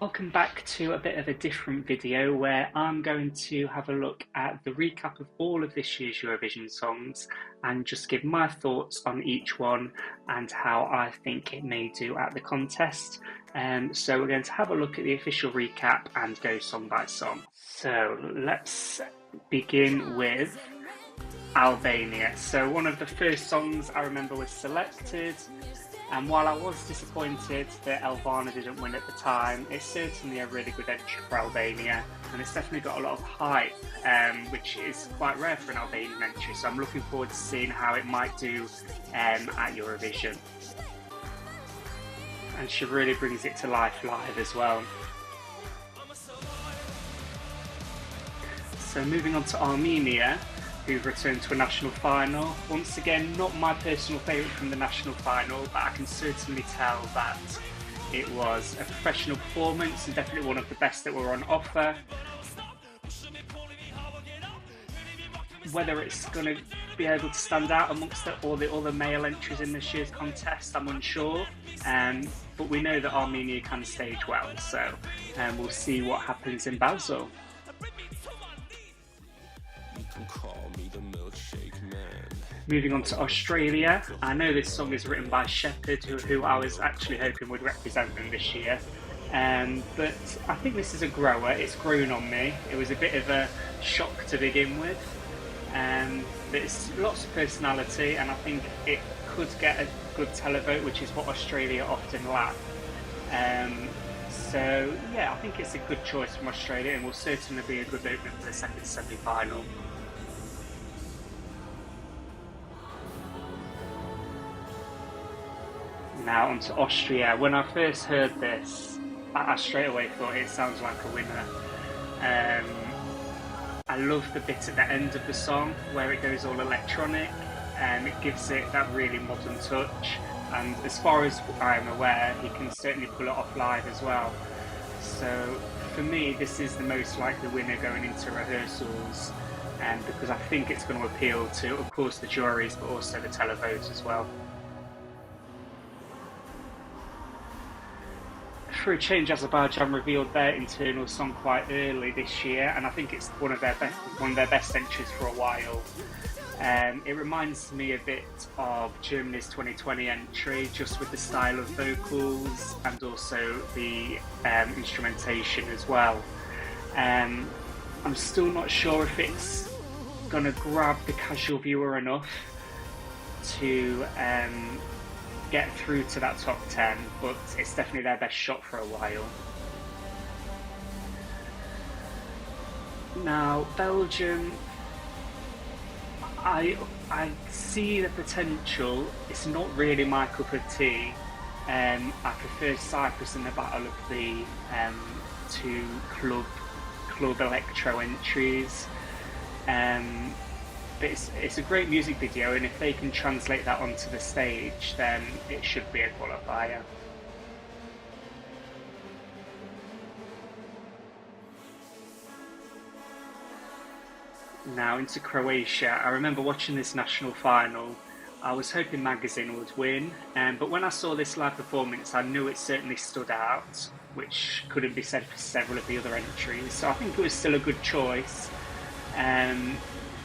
Welcome back to a bit of a different video where I'm going to have a look at the recap of all of this year's Eurovision songs and just give my thoughts on each one and how I think it may do at the contest. So we're going to have a look at the official recap and go song by song. So let's begin with Albania. So one of the first songs I remember was selected. And while I was disappointed that Elvana didn't win at the time, it's certainly a really good entry for Albania, and it's definitely got a lot of hype, which is quite rare for an Albanian entry, so I'm looking forward to seeing how it might do at Eurovision. And she really brings it to life live as well. So moving on to Armenia, who've returned to a national final. Once again, not my personal favourite from the national final, but I can certainly tell that it was a professional performance and definitely one of the best that were on offer. Whether it's going to be able to stand out amongst all the other male entries in this year's contest, I'm unsure. But we know that Armenia can stage well, so we'll see what happens in Basel. Moving on to Australia, I know this song is written by Shepherd, who I was actually hoping would represent them this year. But I think this is a grower, it's grown on me. It was a bit of a shock to begin with. But it's lots of personality, and I think it could get a good televote, which is what Australia often lack. So yeah, I think it's a good choice from Australia, and will certainly be a good opener for the second semi-final. Now onto Austria. When I first heard this, I straight away thought it sounds like a winner. I love the bit at the end of the song where it goes all electronic, and it gives it that really modern touch. And as far as I'm aware, he can certainly pull it off live as well. So for me, this is the most likely winner going into rehearsals, because I think it's going to appeal to, of course, the juries, but also the televote as well. For a change, Azerbaijan revealed their internal song quite early this year, and I think it's one of their best entries for a while. It reminds me a bit of Germany's 2020 entry, just with the style of vocals and also the instrumentation as well. I'm still not sure if it's going to grab the casual viewer enough to get through to that top 10, but it's definitely their best shot for a while. Now, Belgium, I see the potential. It's not really my cup of tea. I prefer Cyprus in the battle of the two club electro entries. But it's a great music video, and if they can translate that onto the stage, then it should be a qualifier. Now into Croatia. I remember watching this national final. I was hoping Magazine would win, but when I saw this live performance, I knew it certainly stood out, which couldn't be said for several of the other entries. So I think it was still a good choice.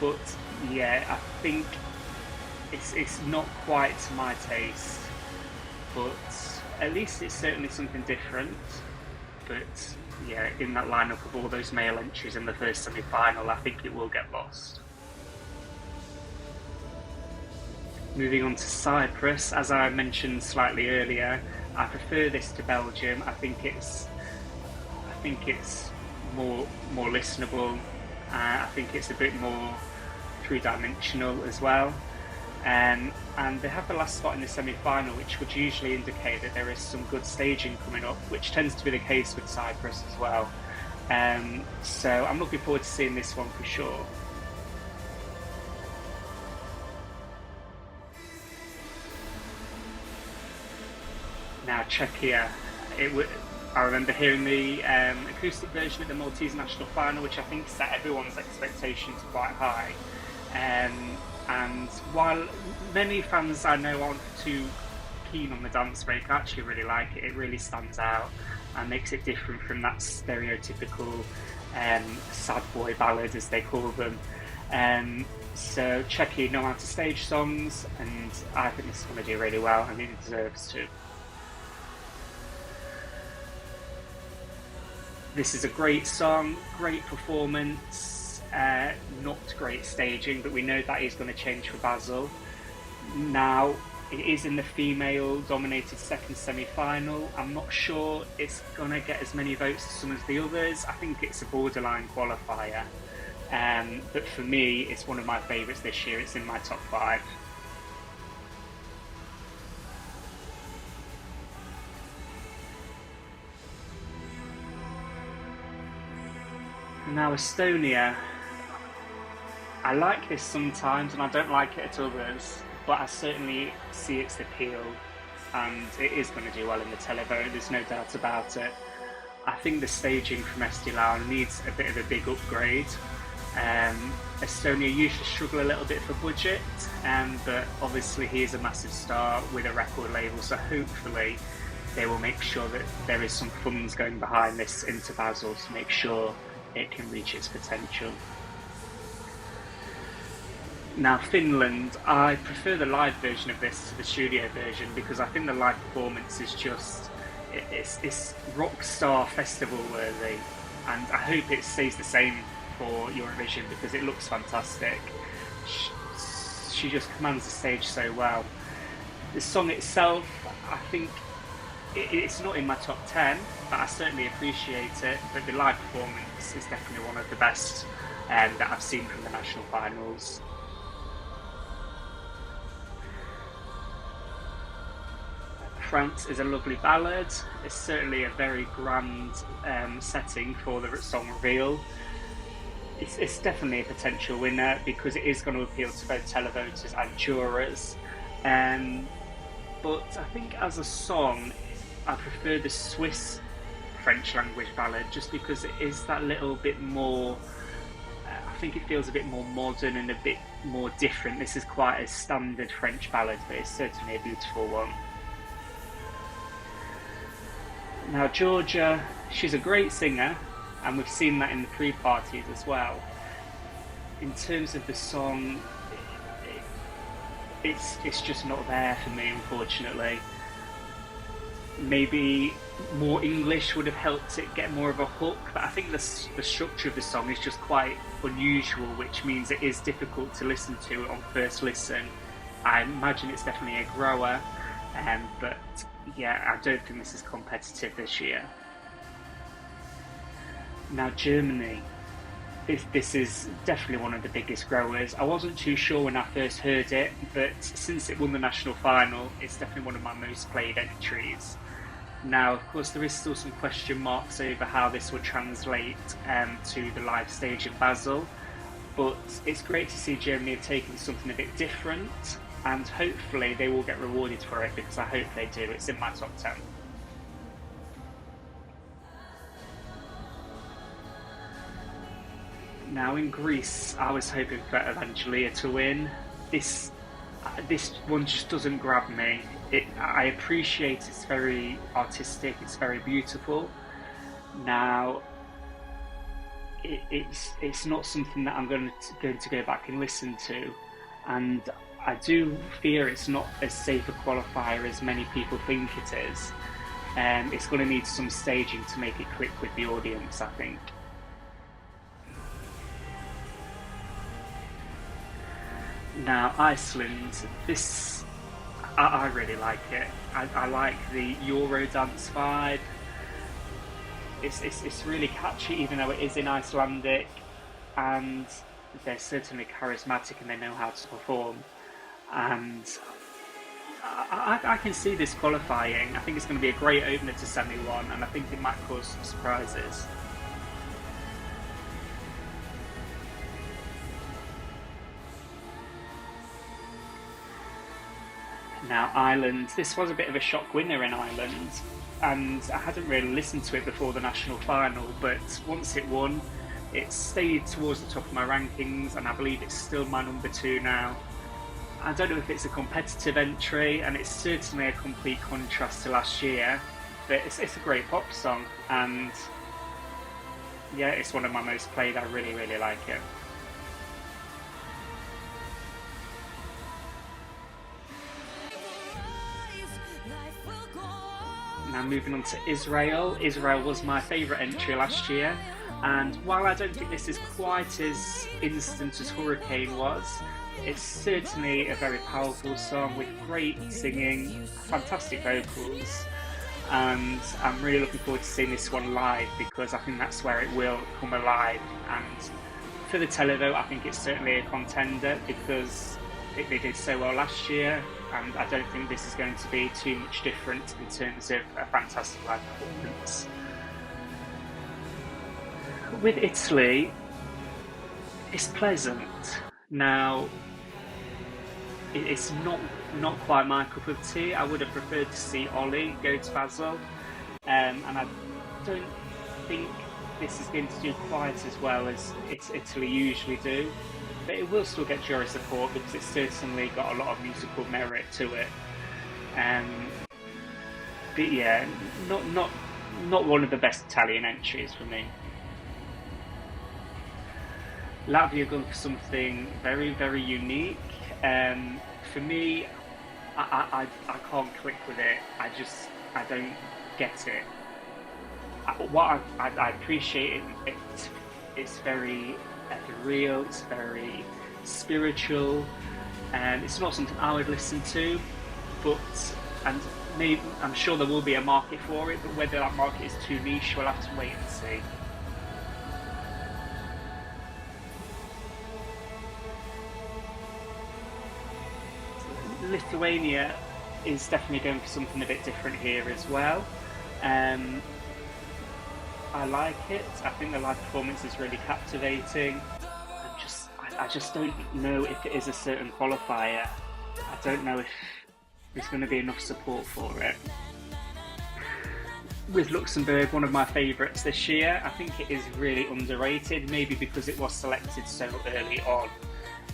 But yeah, I think it's not quite to my taste, but at least it's certainly something different. But yeah, in that lineup of all those male entries in the first semi-final, I think it will get lost. Moving on to Cyprus, as I mentioned slightly earlier, I prefer this to Belgium. I think it's more listenable. I think it's a bit more three-dimensional as well, and they have the last spot in the semi-final, which would usually indicate that there is some good staging coming up, which tends to be the case with Cyprus as well. So I'm looking forward to seeing this one for sure. Now Czechia, I remember hearing the acoustic version at the Maltese national final, which I think set everyone's expectations quite high. And while many fans I know aren't too keen on the dance break, I actually really like it. It really stands out. and makes it different from that stereotypical sad boy ballad, as they call them. So Czechia know how to stage songs, and I think this is going to do really well, and it deserves to. This is a great song, great performance, not great staging, but we know that is going to change for Basel. Now, it is in the female-dominated second semi-final. I'm not sure it's going to get as many votes as some of the others. I think it's a borderline qualifier. But for me, it's one of my favourites this year. It's in my top 5. Now, Estonia. I like this sometimes and I don't like it at others, but I certainly see its appeal, and it is going to do well in the televote, there's no doubt about it. I think the staging from Estilau needs a bit of a big upgrade. Estonia usually struggle a little bit for budget, but obviously he is a massive star with a record label, so hopefully they will make sure that there is some funds going behind this into Basel to make sure it can reach its potential. Now, Finland, I prefer the live version of this to the studio version because I think the live performance is just, it's rock star festival worthy, and I hope it stays the same for Eurovision because it looks fantastic. She just commands the stage so well. The song itself, I think it's not in my top 10, but I certainly appreciate it. But the live performance is definitely one of the best that I've seen from the national finals. France is a lovely ballad. It's certainly a very grand setting for the song reveal. It's definitely a potential winner because it is going to appeal to both televoters and jurors. But I think as a song, I prefer the Swiss French language ballad just because it is that little bit more, I think it feels a bit more modern and a bit more different. This is quite a standard French ballad, but it's certainly a beautiful one. Now, Georgia, she's a great singer, and we've seen that in the pre-parties as well. In terms of the song, it's just not there for me, unfortunately. Maybe more English would have helped it get more of a hook, but I think the structure of the song is just quite unusual, which means it is difficult to listen to on first listen. I imagine it's definitely a grower, but yeah, I don't think this is competitive this year. Now, Germany. This is definitely one of the biggest growers. I wasn't too sure when I first heard it, but since it won the national final, it's definitely one of my most played entries. Now, of course, there is still some question marks over how this will translate to the live stage in Basel, but it's great to see Germany have taken something a bit different, and hopefully they will get rewarded for it because I hope they do. It's in my top 10. Now, in Greece, I was hoping for Evangelia to win. This one just doesn't grab me. I appreciate it's very artistic, it's very beautiful. Now, it's not something that I'm going to go back and listen to, and I do fear it's not as safe a qualifier as many people think it is. It's going to need some staging to make it click with the audience, I think. Now, Iceland, this, I really like it. I like the Eurodance vibe. It's really catchy, even though it is in Icelandic, and they're certainly charismatic and they know how to perform. And I can see this qualifying. I think it's going to be a great opener to semi-1, and I think it might cause some surprises. Now, Ireland, this was a bit of a shock winner in Ireland, and I hadn't really listened to it before the national final, but once it won, it stayed towards the top of my rankings, and I believe it's still my number 2 now. I don't know if it's a competitive entry, and it's certainly a complete contrast to last year, but it's a great pop song, and yeah, it's one of my most played. I really, really like it. Now moving on to Israel. Israel was my favourite entry last year, and while I don't think this is quite as instant as Hurricane was, it's certainly a very powerful song with great singing, fantastic vocals, and I'm really looking forward to seeing this one live because I think that's where it will come alive. And for the televote, I think it's certainly a contender because they did so well last year, and I don't think this is going to be too much different in terms of a fantastic live performance. With Italy, it's pleasant. Now, it's not quite my cup of tea. I would have preferred to see Ollie go to Basel, and I don't think this is going to do quite as well as Italy usually do. But it will still get jury support because it's certainly got a lot of musical merit to it. But yeah, not one of the best Italian entries for me. Latvia gone for something very, very unique. For me, I can't click with it. I don't get it. What I appreciate it, it's very ethereal, it's very spiritual, and it's not something I would listen to, and maybe I'm sure there will be a market for it, but whether that market is too niche, we'll have to wait and see. Lithuania is definitely going for something a bit different here as well. I like it. I think the live performance is really captivating. I just don't know if it is a certain qualifier. I don't know if there's going to be enough support for it. With Luxembourg, one of my favourites this year, I think it is really underrated, maybe because it was selected so early on.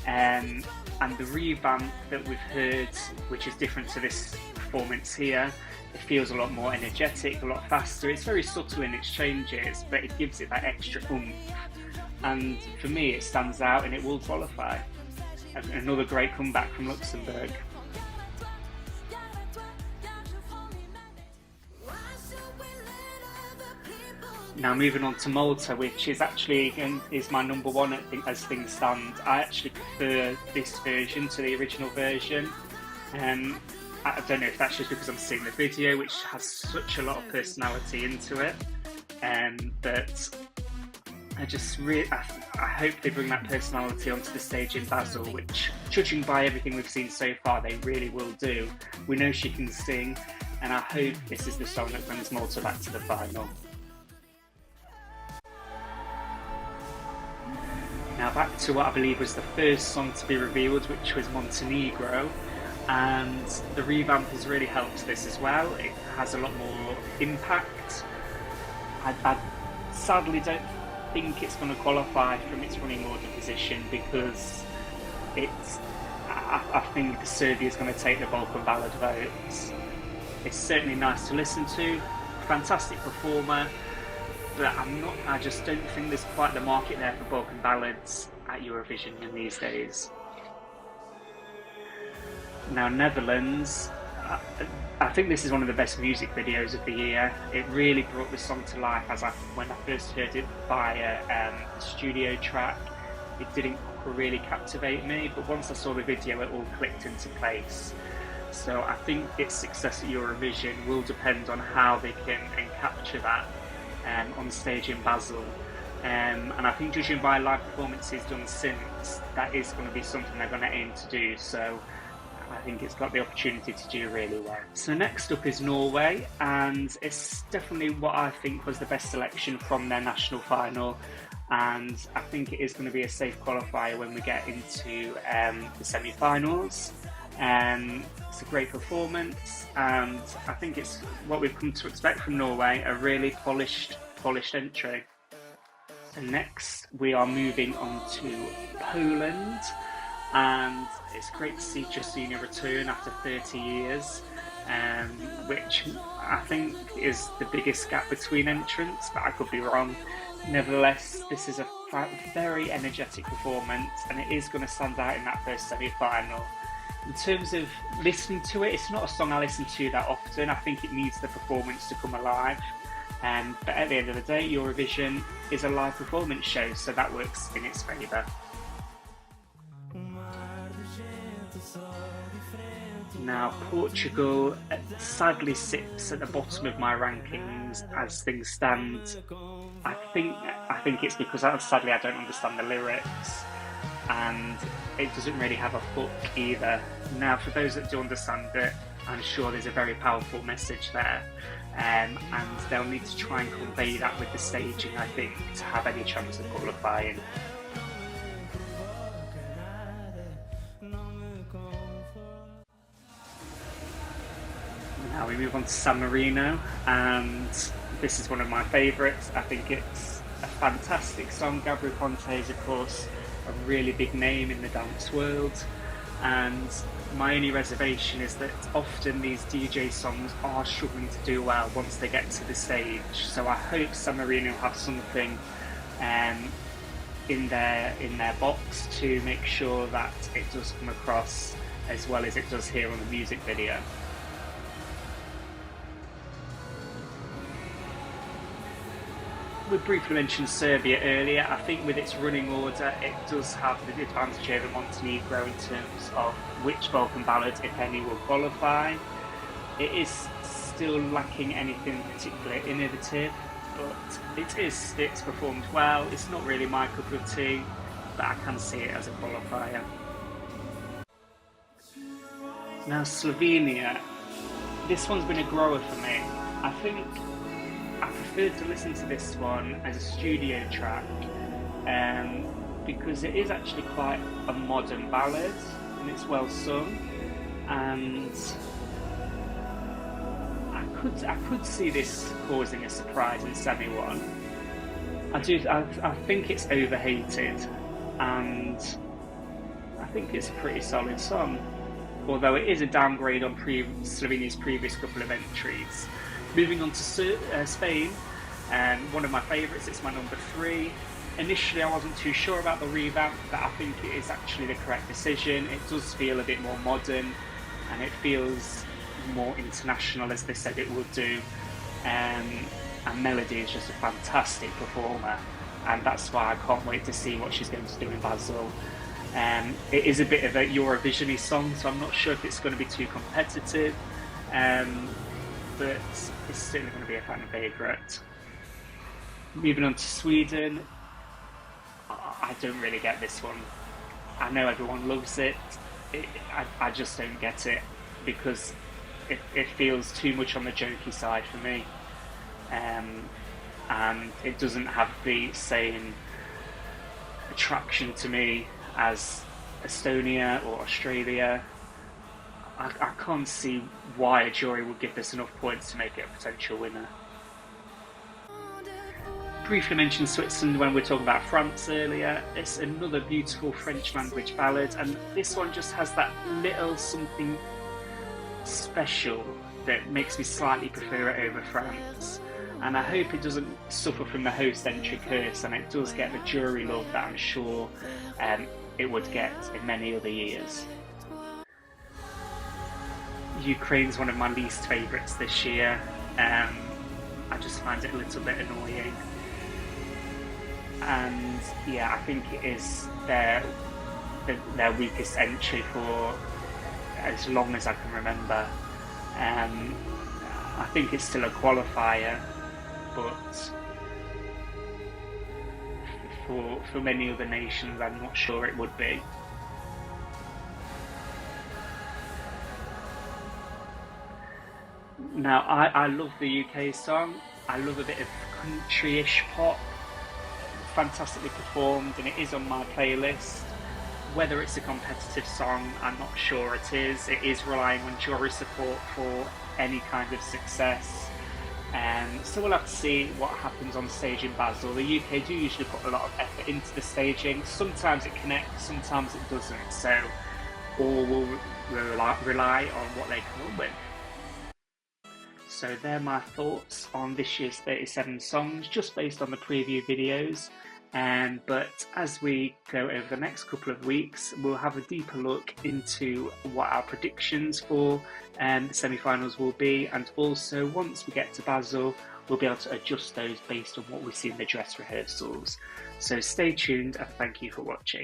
And the revamp that we've heard, which is different to this performance here, it feels a lot more energetic, a lot faster. It's very subtle in its changes, but it gives it that extra oomph. And for me, it stands out and it will qualify. Another great comeback from Luxembourg. Now moving on to Malta, which is actually is my number one as things stand. I actually prefer this version to the original version. I don't know if that's just because I'm seeing the video, which has such a lot of personality into it, but I hope they bring that personality onto the stage in Basel, which, judging by everything we've seen so far, they really will do. We know she can sing, and I hope this is the song that brings Malta back to the final. Now back to what I believe was the first song to be revealed, which was Montenegro. And the revamp has really helped this as well. It has a lot more impact. I sadly don't think it's going to qualify from its running order position because I think Serbia is going to take the Balkan ballad votes. It's certainly nice to listen to, fantastic performer, but I just don't think there's quite the market there for Balkan ballads at Eurovision in these days. Now Netherlands, I think this is one of the best music videos of the year. It really brought the song to life when I first heard it via a studio track. It didn't really captivate me, but once I saw the video it all clicked into place. So I think its success at Eurovision will depend on how they can capture that on stage in Basel. And I think judging by live performances done since, that is going to be something they're going to aim to do. So I think it's got the opportunity to do really well. So next up is Norway, and it's definitely what I think was the best selection from their national final, and I think it is going to be a safe qualifier when we get into the semi-finals. It's a great performance, and I think it's what we've come to expect from Norway, a really polished entry. So next we are moving on to Poland, and it's great to see Justina return after 30 years. which I think is the biggest gap between entrants, but I could be wrong. Nevertheless, this is a very energetic performance, and it is going to stand out in that first semi-final. In terms of listening to it, it's not a song I listen to that often. I think it needs the performance to come alive. But at the end of the day, Eurovision is a live performance show, so that works in its favour. Now, Portugal sadly sits at the bottom of my rankings as things stand. I think it's because sadly I don't understand the lyrics, and it doesn't really have a hook either. Now, for those that do understand it, I'm sure there's a very powerful message there, and they'll need to try and convey that with the staging, I think, to have any chance of qualifying. Now we move on to San Marino, and this is one of my favourites. I think it's a fantastic song. Gabriel Ponte is, of course, a really big name in the dance world, and my only reservation is that often these DJ songs are struggling to do well once they get to the stage. So I hope San Marino have something in their box to make sure that it does come across as well as it does here on the music video. We briefly mentioned Serbia earlier. I think with its running order, it does have the advantage over Montenegro in terms of which Balkan ballad, if any, will qualify. It is still lacking anything particularly innovative, but it's performed well. It's not really my cup of tea, but I can see it as a qualifier. Now, Slovenia. This one's been a grower for me. I think I preferred to listen to this one as a studio track because it is actually quite a modern ballad and it's well sung, and I could see this causing a surprise in semi-1. I think it's overhated, and I think it's a pretty solid song, although it is a downgrade on Slovenia's previous couple of entries. Moving on to Spain, one of my favourites, it's my number 3. Initially I wasn't too sure about the revamp, but I think it is actually the correct decision. It does feel a bit more modern, and it feels more international, as they said it would do. And Melody is just a fantastic performer, and that's why I can't wait to see what she's going to do in Basel. It is a bit of a Eurovision-y song, so I'm not sure if it's going to be too competitive. But it's certainly going to be a fan favourite. Moving on to Sweden, I don't really get this one. I know everyone loves it. I just don't get it because it feels too much on the jokey side for me, and it doesn't have the same attraction to me as Estonia or Australia. I can't see why a jury would give this enough points to make it a potential winner. Briefly mentioned Switzerland when we were talking about France earlier. It's another beautiful French language ballad, and this one just has that little something special that makes me slightly prefer it over France. And I hope it doesn't suffer from the host entry curse, and it does get the jury love that I'm sure it would get in many other years. Ukraine's one of my least favourites this year. I just find it a little bit annoying, and yeah, I think it is their weakest entry for as long as I can remember. I think it's still a qualifier, but for many other nations I'm not sure it would be. Now, I love the UK song. I love a bit of country-ish pop. Fantastically performed, and it is on my playlist. Whether it's a competitive song, I'm not sure it is. It is relying on jury support for any kind of success. So we'll have to see what happens on stage in Basel. The UK do usually put a lot of effort into the staging. Sometimes it connects, sometimes it doesn't. So all will rely on what they come up with. So they're my thoughts on this year's 37 songs, just based on the preview videos. But as we go over the next couple of weeks, we'll have a deeper look into what our predictions for the semi-finals will be, and also once we get to Basel, we'll be able to adjust those based on what we see in the dress rehearsals. So stay tuned and thank you for watching.